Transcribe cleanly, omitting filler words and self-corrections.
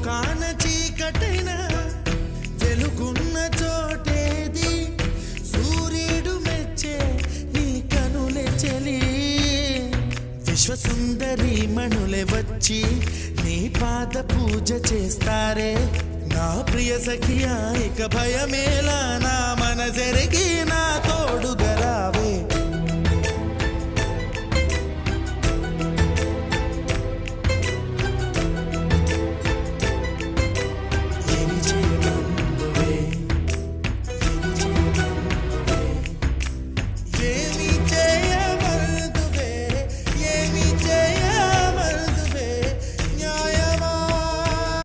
లోకాన చీకటైన వెలుగున్న చోటేది సూర్యుడు మెచ్చే నీ కనులే చెలి విశ్వసుందరి మణులే వచ్చి నీ పాద పూజ చేస్తారే నా ప్రియ సఖియా ఇక భయమేలా నా మనసెరిగి నా తోడు